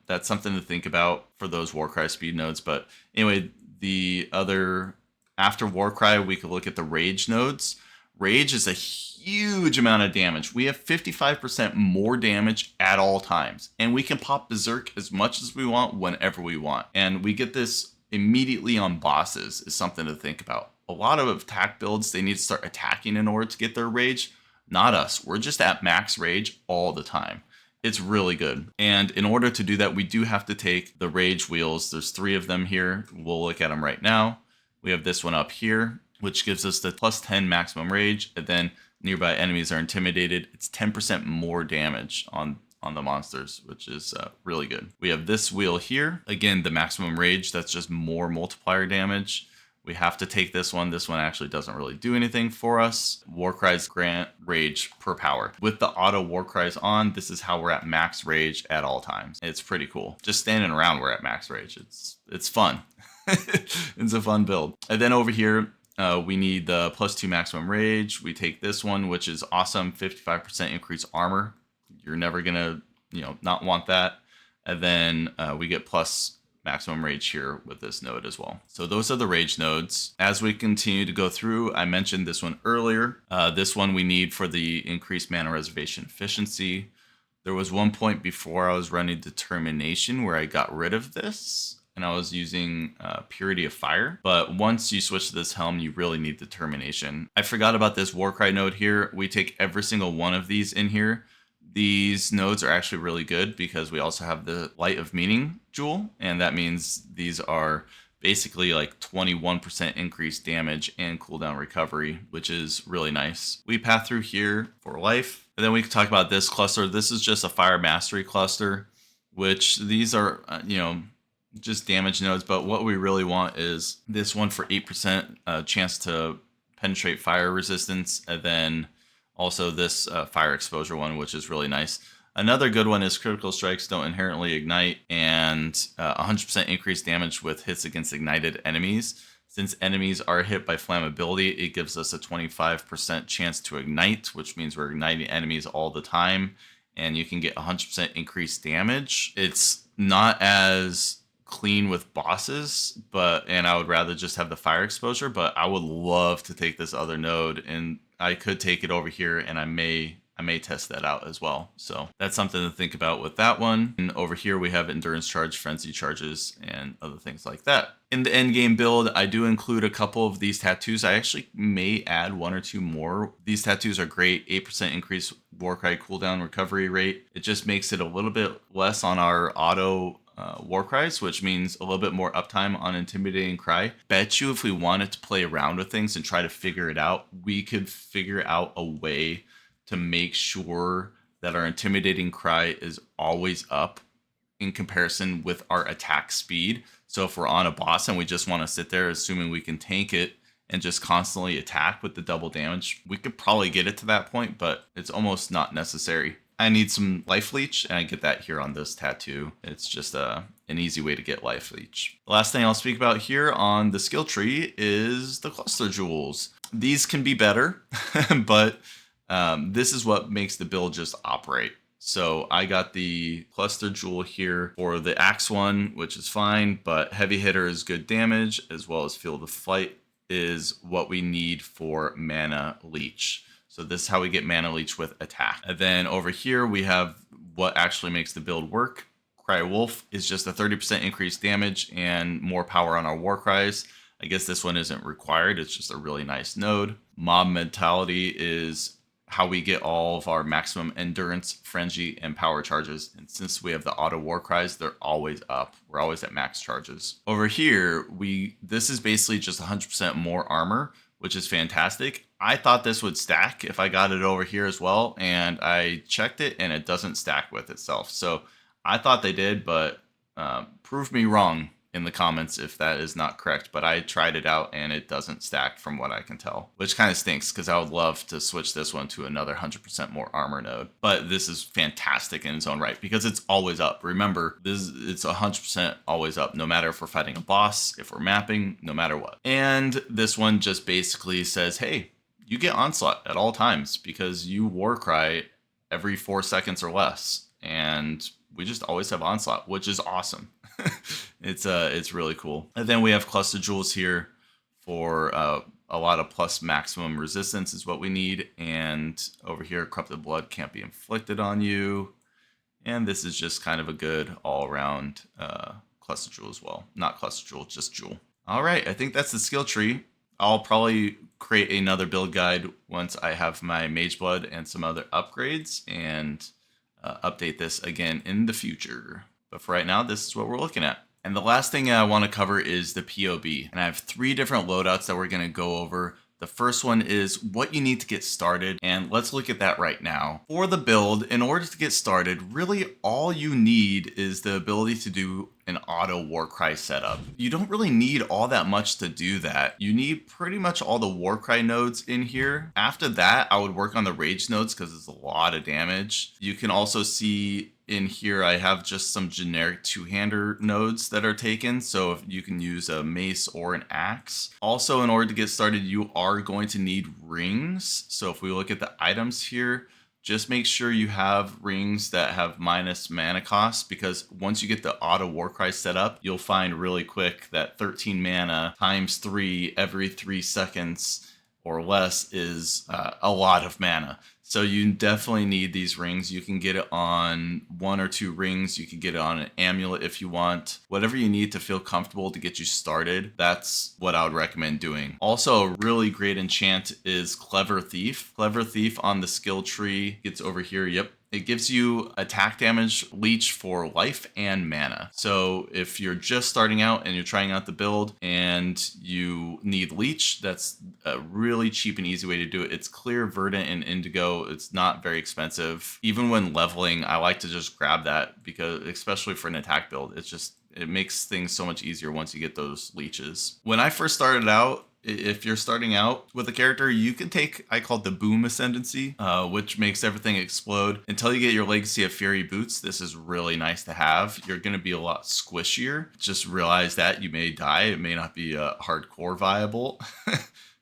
that's something to think about for those Warcry speed nodes. But anyway, the other, after Warcry, we could look at the Rage nodes. Rage is a huge amount of damage. We have 55% more damage at all times, and we can pop Berserk as much as we want whenever we want. And we get this immediately on bosses, is something to think about. A lot of attack builds, they need to start attacking in order to get their Rage. Not us. We're just at max Rage all the time. It's really good. And in order to do that, we do have to take the Rage wheels. There's 3 of them here. We'll look at them right now. We have this one up here, which gives us the plus 10 maximum rage, and then nearby enemies are intimidated. It's 10% more damage on the monsters, which is really good. We have this wheel here. Again, the maximum rage, that's just more multiplier damage. We have to take this one. This one actually doesn't really do anything for us. Warcries grant rage per power. With the auto Warcries on, this is how we're at max rage at all times. It's pretty cool. Just standing around, we're at max rage. It's fun. It's a fun build. And then over here, we need the plus 2 maximum rage. We take this one, which is awesome. 55% increased armor. You're never gonna, not want that. And then we get plus maximum rage here with this node as well. So those are the rage nodes. As we continue to go through, I mentioned this one earlier. This one we need for the increased mana reservation efficiency. There was one point before I was running determination where I got rid of this, and I was using Purity of Fire. But once you switch to this helm, you really need determination. I forgot about this Warcry node here. We take every single one of these in here. These nodes are actually really good because we also have the Light of Meaning jewel, and that means these are basically like 21% increased damage and cooldown recovery, which is really nice. We path through here for life, and then we can talk about this cluster. This is just a Fire Mastery cluster, which these are, just damage nodes, but what we really want is this one for 8% chance to penetrate fire resistance, and then also this fire exposure one, which is really nice. Another good one is critical strikes don't inherently ignite, and 100% increased damage with hits against ignited enemies. Since enemies are hit by flammability, it gives us a 25% chance to ignite, which means we're igniting enemies all the time, and you can get 100% increased damage. It's not as clean with bosses, and I would rather just have the fire exposure, but I would love to take this other node, and I could take it over here, and I may I may test that out as well. So that's something to think about with that one. And over here we have endurance charge, frenzy charges, and other things like that. In the endgame build, I do include a couple of these tattoos. I actually may add 1 or 2 more. These tattoos are great. 8% increase Warcry cooldown recovery rate. It just makes it a little bit less on our auto Warcries, which means a little bit more uptime on Intimidating Cry. Bet you if we wanted to play around with things and try to figure it out, we could figure out a way to make sure that our Intimidating Cry is always up in comparison with our attack speed. So if we're on a boss and we just want to sit there assuming we can tank it and just constantly attack with the double damage, we could probably get it to that point, but it's almost not necessary. I need some life leech, and I get that here on this tattoo. It's just an easy way to get life leech. The last thing I'll speak about here on the skill tree is the cluster jewels. These can be better, but this is what makes the build just operate. So I got the cluster jewel here for the axe one, which is fine, but heavy hitter is good damage, as well as field of flight is what we need for mana leech. So this is how we get mana leech with attack. And then over here we have what actually makes the build work. Cry Wolf is just a 30% increased damage and more power on our Warcries. I guess this one isn't required. It's just a really nice node. Mob Mentality is how we get all of our maximum endurance, frenzy, and power charges. And since we have the auto Warcries, they're always up. We're always at max charges. Over here, this is basically just 100% more armor, which is fantastic. I thought this would stack if I got it over here as well, and I checked it and it doesn't stack with itself. So I thought they did, but prove me wrong in the comments if that is not correct. But I tried it out and it doesn't stack from what I can tell, which kind of stinks because I would love to switch this one to another 100% more armor node. But this is fantastic in its own right because it's always up. Remember, it's 100% always up, no matter if we're fighting a boss, if we're mapping, no matter what. And this one just basically says, hey, you get onslaught at all times because you Warcry every 4 seconds or less. And we just always have onslaught, which is awesome. It's really cool. And then we have cluster jewels here for a lot of plus maximum resistance is what we need. And over here, corrupted blood can't be inflicted on you. And this is just kind of a good all around cluster jewel as well. Not cluster jewel, just jewel. All right, I think that's the skill tree. I'll probably create another build guide once I have my mage blood and some other upgrades and update this again in the future. But for right now, this is what we're looking at. And the last thing I want to cover is the POE. And I have 3 different loadouts that we're going to go over. The first one is what you need to get started, and let's look at that right now. For the build, in order to get started, really all you need is the ability to do an auto Warcry setup. You don't really need all that much to do that. You need pretty much all the Warcry nodes in here. After that, I would work on the rage nodes because it's a lot of damage. You can also see in here, I have just some generic 2-hander nodes that are taken. So if you can use a mace or an axe. Also, in order to get started, you are going to need rings. So if we look at the items here, just make sure you have rings that have minus mana cost, because once you get the auto Warcry set up, you'll find really quick that 13 mana times 3 every 3 seconds or less is a lot of mana. So you definitely need these rings. You can get it on 1 or 2 rings. You can get it on an amulet if you want. Whatever you need to feel comfortable to get you started, that's what I would recommend doing. Also, a really great enchant is Clever Thief. Clever Thief on the skill tree gets over here. Yep. It gives you attack damage leech for life and mana. So if you're just starting out and you're trying out the build and you need leech, that's a really cheap and easy way to do it. It's clear, verdant, and indigo. It's not very expensive. Even when leveling, I like to just grab that because, especially for an attack build, it makes things so much easier once you get those leeches. When I first started out, if you're starting out with a character, you can take, I call it the Boom Ascendancy, which makes everything explode. Until you get your Legacy of Fury boots, this is really nice to have. You're going to be a lot squishier. Just realize that you may die. It may not be hardcore viable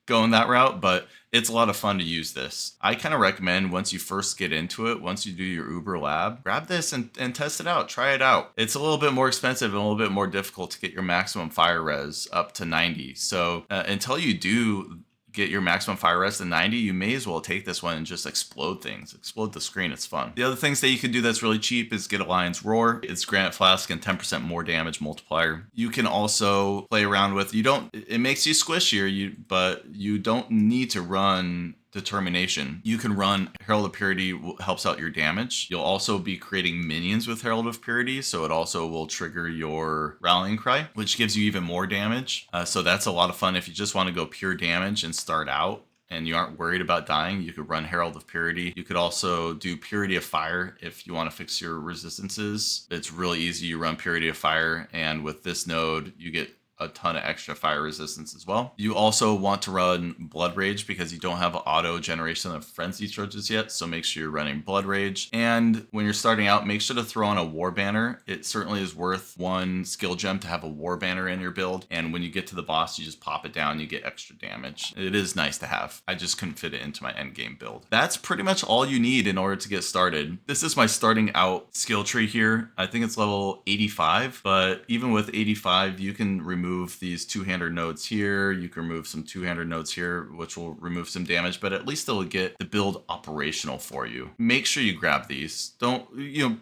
going that route, but it's a lot of fun to use this. I kind of recommend once you first get into it, once you do your Uber lab, grab this and test it out, try it out. It's a little bit more expensive and a little bit more difficult to get your maximum fire res up to 90. So until you do get your maximum fire res to 90, you may as well take this one and just explode things. Explode the screen, it's fun. The other things that you can do that's really cheap is get a Lion's Roar. It's Granite Flask and 10% more damage multiplier. You can also play around with, it makes you squishier, but you don't need to run Determination. You can run Herald of Purity, helps out your damage. You'll also be creating minions with Herald of Purity, so it also will trigger your Rallying Cry, which gives you even more damage. So that's a lot of fun if you just want to go pure damage and start out and you aren't worried about dying. You could run Herald of Purity. You could also do Purity of Fire if you want to fix your resistances. It's really easy. You run Purity of Fire, and with this node, you get a ton of extra fire resistance as well. You also want to run Blood Rage because you don't have auto generation of frenzy charges yet, so make sure you're running Blood Rage. And when you're starting out, make sure to throw on a War Banner. It certainly is worth 1 skill gem to have a War Banner in your build, and when you get to the boss, you just pop it down, you get extra damage. It is nice to have. I just couldn't fit it into my endgame build. That's pretty much all you need in order to get started. This is my starting out skill tree here. I think it's level 85, but even with 85, you can remove these two-hander nodes here. You can remove some two-hander nodes here, which will remove some damage, but at least it'll get the build operational for you. Make sure you grab these. Don't,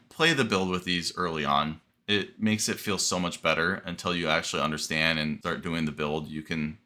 play the build with these early on. It makes it feel so much better until you actually understand and start doing the build. You can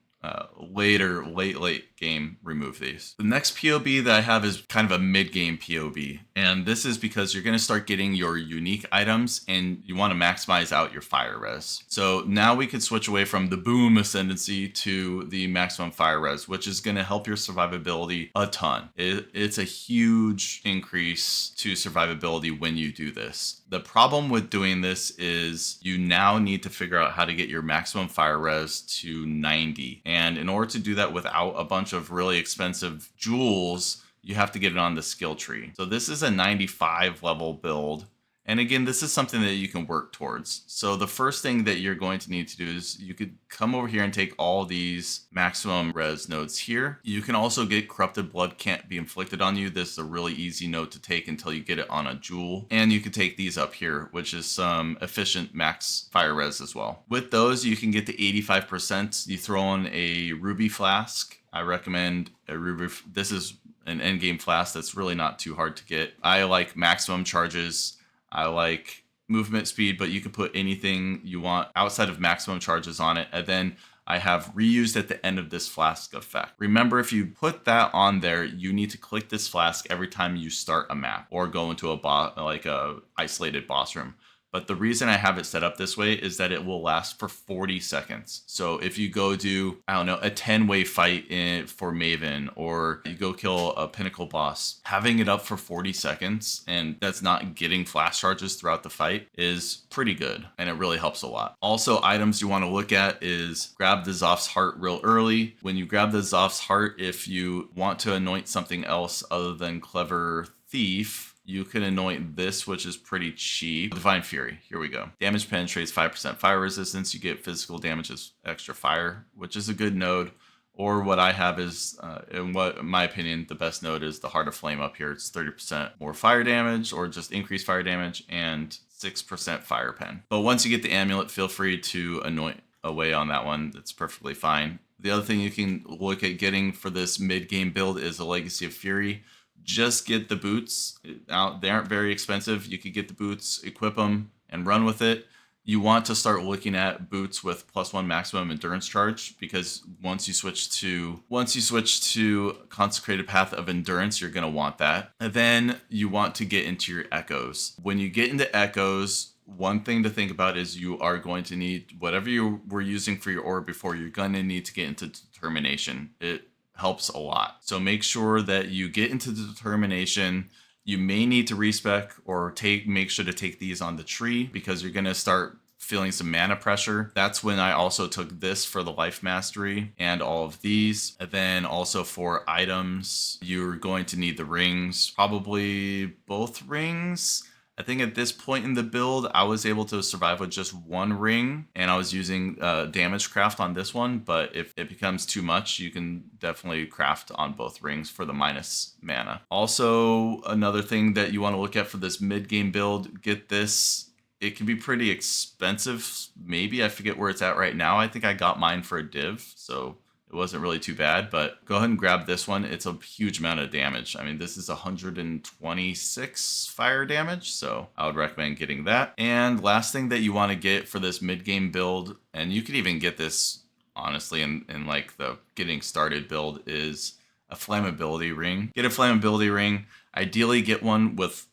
late game remove these. The next POB that I have is kind of a mid-game POB, and this is because you're going to start getting your unique items and you want to maximize out your fire res. So now we can switch away from the boom ascendancy to the maximum fire res, which is going to help your survivability a ton. It's a huge increase to survivability when you do this. The problem with doing this is you now need to figure out how to get your maximum fire res to 90. And in order to do that without a bunch of really expensive jewels, you have to get it on the skill tree. So this is a 95 level build. And again, this is something that you can work towards. So the first thing that you're going to need to do is you could come over here and take all these maximum res nodes here. You can also get Corrupted Blood Can't Be Inflicted on You. This is a really easy node to take until you get it on a jewel. And you can take these up here, which is some efficient max fire res as well. With those, you can get to 85%. You throw on a Ruby Flask. I recommend a Ruby. This is an endgame flask that's really not too hard to get. I like maximum charges. I like movement speed, but you can put anything you want outside of maximum charges on it. And then I have reused at the end of this flask effect. Remember, if you put that on there, you need to click this flask every time you start a map or go into a isolated boss room. But the reason I have it set up this way is that it will last for 40 seconds. So if you go do, a 10-way fight for Maven, or you go kill a pinnacle boss, having it up for 40 seconds and that's not getting flash charges throughout the fight is pretty good. And it really helps a lot. Also, items you want to look at is grab the Zoph's Heart real early. When you grab the Zoph's Heart, if you want to anoint something else other than Clever Thief, you can anoint this, which is pretty cheap. Divine Fury, here we go. Damage penetrates 5% fire resistance. You get physical damage as extra fire, which is a good node. Or what I have is, in my opinion, the best node is the Heart of Flame up here. It's 30% more fire damage, or just increased fire damage, and 6% fire pen. But once you get the amulet, feel free to anoint away on that one. That's perfectly fine. The other thing you can look at getting for this mid-game build is a Legacy of Fury. Just get the boots. They aren't very expensive. You could get the boots, equip them, and run with it. You want to start looking at boots with +1 maximum endurance charge, because once you switch to Consecrated Path of Endurance, you're going to want that. And then you want to get into your echoes. When you get into echoes, one thing to think about is you are going to need whatever you were using for your orb before. You're going to need to get into Determination. It helps a lot. So make sure that you get into the Determination. You may need to respec or make sure to take these on the tree, because you're going to start feeling some mana pressure. That's when I also took this for the Life Mastery and all of these. And then also for items, you're going to need the rings, probably both rings. I think at this point in the build, I was able to survive with just one ring, and I was using damage craft on this one. But if it becomes too much, you can definitely craft on both rings for the minus mana. Also, another thing that you want to look at for this mid-game build, get this. It can be pretty expensive. Maybe, I forget where it's at right now. I think I got mine for a div, so it wasn't really too bad, but go ahead and grab this one. It's a huge amount of damage. I mean, this is 126 fire damage, so I would recommend getting that. And last thing that you want to get for this mid-game build, and you could even get this honestly in like the getting started build, is a flammability ring. Get a flammability ring. Ideally get one with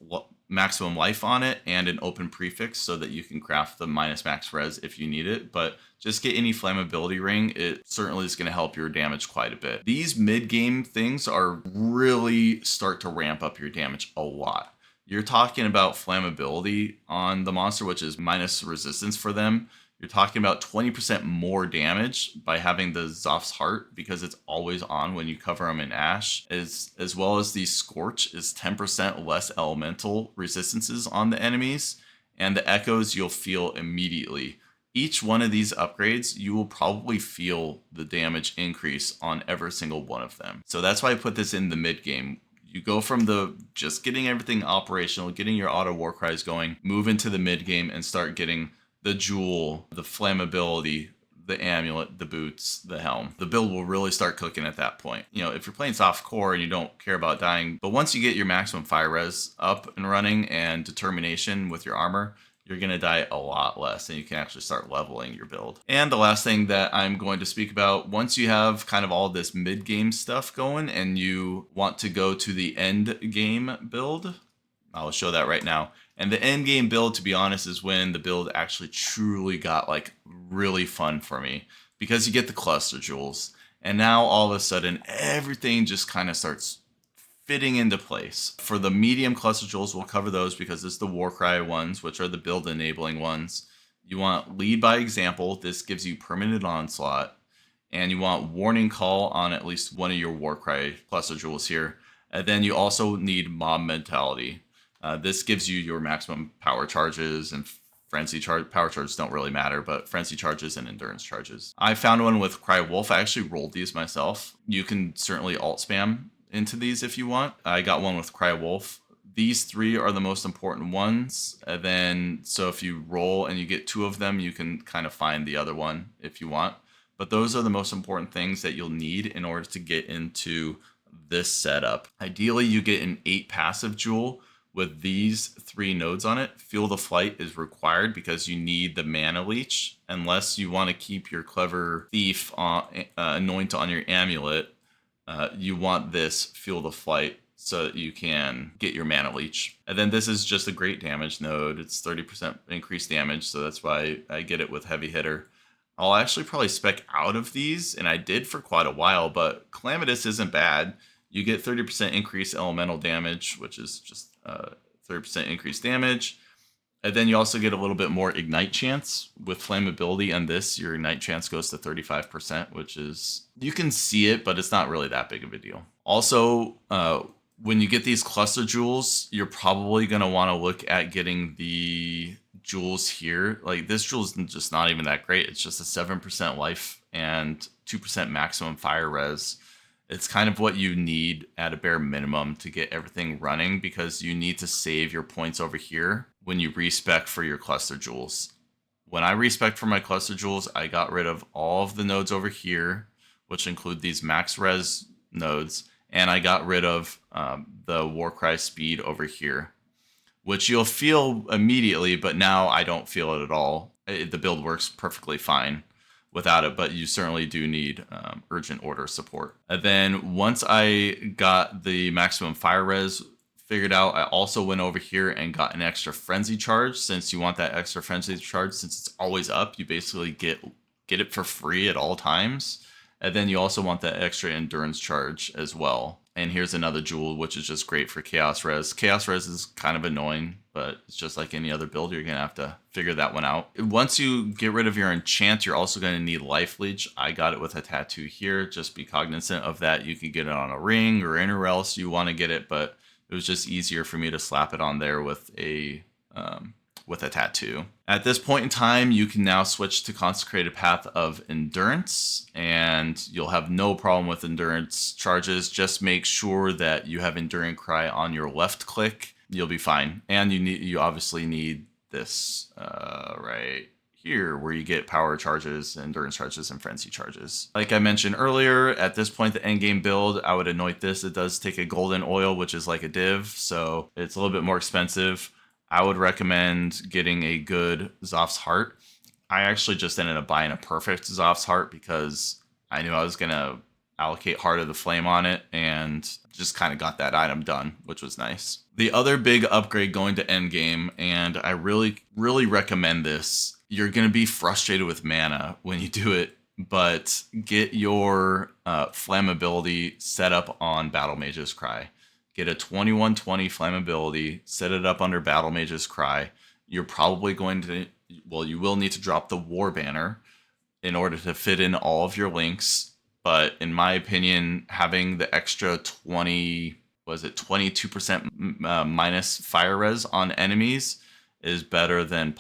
maximum life on it and an open prefix so that you can craft the minus max res if you need it, but just get any flammability ring. It certainly is going to help your damage quite a bit. These mid-game things are really start to ramp up your damage a lot. You're talking about flammability on the monster, which is minus resistance for them. You're talking about 20% more damage by having the Zoph's Heart because it's always on when you cover them in ash, as well as the Scorch is 10% less elemental resistances on the enemies, and the Echoes you'll feel immediately. Each one of these upgrades, you will probably feel the damage increase on every single one of them. So that's why I put this in the mid game. You go from the just getting everything operational, getting your auto Warcries going, move into the mid game and start getting the jewel, the flammability, the amulet, the boots, the helm. The build will really start cooking at that point. You know, if you're playing soft core and you don't care about dying, but once you get your maximum fire res up and running and determination with your armor, you're going to die a lot less and you can actually start leveling your build. And the last thing that I'm going to speak about, once you have kind of all this mid-game stuff going and you want to go to the end game build, I'll show that right now. And the end game build, to be honest, is when the build actually truly got like really fun for me because you get the cluster jewels. And now all of a sudden, everything just kind of starts fitting into place. For the medium cluster jewels, we'll cover those because it's the Warcry ones, which are the build enabling ones. You want lead by example. This gives you permanent onslaught. And you want warning call on at least one of your Warcry cluster jewels here. And then you also need mob mentality. This gives you your maximum power charges and frenzy charge. Power charges don't really matter, but frenzy charges and endurance charges. I found one with Cry Wolf. I actually rolled these myself. You can certainly alt spam into these if you want. I got one with Cry Wolf. These three are the most important ones. And then, so if you roll and you get two of them, you can kind of find the other one if you want. But those are the most important things that you'll need in order to get into this setup. Ideally, you get an 8 passive jewel with these 3 nodes on it. Feel the Flight is required because you need the mana leech. Unless you want to keep your Clever Thief anoint on your amulet, you want this Feel the Flight so that you can get your mana leech. And then this is just a great damage node. It's 30% increased damage, so that's why I get it with Heavy Hitter. I'll actually probably spec out of these, and I did for quite a while, but Calamitous isn't bad. You get 30% increased elemental damage, which is just 30% increased damage. And then you also get a little bit more ignite chance. With flammability on this, your ignite chance goes to 35%, which is, you can see it, but it's not really that big of a deal. Also, when you get these cluster jewels, you're probably going to want to look at getting the jewels here. Like this jewel is just not even that great. It's just a 7% life and 2% maximum fire res. It's kind of what you need at a bare minimum to get everything running because you need to save your points over here when you respec for your cluster jewels. When I respec for my cluster jewels, I got rid of all of the nodes over here, which include these max res nodes, and I got rid of the Warcry speed over here, which you'll feel immediately, but now I don't feel it at all. The build works perfectly fine without it, but you certainly do need urgent order support. And then once I got the maximum fire res figured out, I also went over here and got an extra frenzy charge. Since you want that extra frenzy charge, since it's always up, you basically get it for free at all times. And then you also want that extra endurance charge as well. And here's another jewel, which is just great for Chaos Res. Chaos Res is kind of annoying, but it's just like any other build. You're going to have to figure that one out. Once you get rid of your enchant, you're also going to need Life Leech. I got it with a tattoo here. Just be cognizant of that. You can get it on a ring or anywhere else you want to get it, but it was just easier for me to slap it on there with a tattoo. At this point in time, you can now switch to Consecrated Path of Endurance, and you'll have no problem with endurance charges. Just make sure that you have Enduring Cry on your left click. You'll be fine. And you obviously need this right here where you get power charges, endurance charges, and frenzy charges. Like I mentioned earlier, at this point, the endgame build, I would anoint this. It does take a golden oil, which is like a div, so it's a little bit more expensive. I would recommend getting a good Zoph's Heart. I actually just ended up buying a perfect Zoph's Heart because I knew I was going to allocate Heart of the Flame on it and just kind of got that item done, which was nice. The other big upgrade going to endgame, and I really recommend this. You're going to be frustrated with mana when you do it, but get your flammability set up on Battle Mage's Cry. Get a 2120 flammability, set it up under Battle Mage's Cry. You're probably going to, well, you will need to drop the War Banner in order to fit in all of your links. But in my opinion, having the extra 22% minus fire res on enemies is better than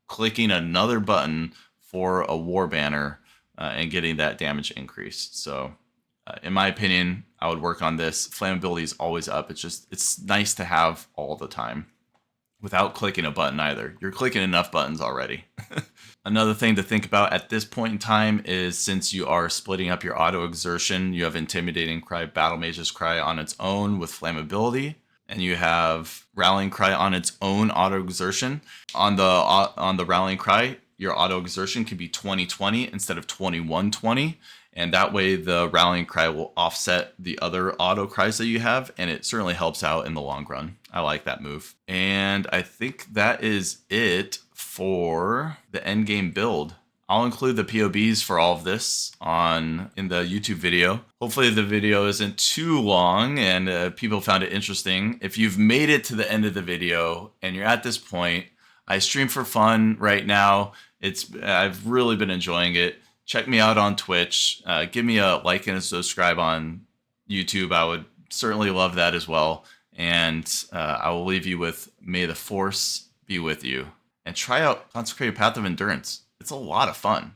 clicking another button for a War Banner and getting that damage increase. So in my opinion, I would work on this. Flammability is always up. It's nice to have all the time without clicking a button either. You're clicking enough buttons already. Another thing to think about at this point in time is since you are splitting up your auto exertion, you have Intimidating Cry, Battle Mage's Cry on its own with flammability, and you have Rallying Cry on its own auto exertion. On the Rallying Cry, your auto exertion can be 2020 instead of 2120. And that way the Rallying Cry will offset the other auto cries that you have, and it certainly helps out in the long run. I like that move. And I think that is it for the endgame build. I'll include the POBs for all of this in the YouTube video. Hopefully the video isn't too long and people found it interesting. If you've made it to the end of the video and you're at this point, I stream for fun right now. I've really been enjoying it. Check me out on Twitch. Give me a like and a subscribe on YouTube. I would certainly love that as well. And I will leave you with May the Force be with you. And try out Consecrated Path of Endurance. It's a lot of fun.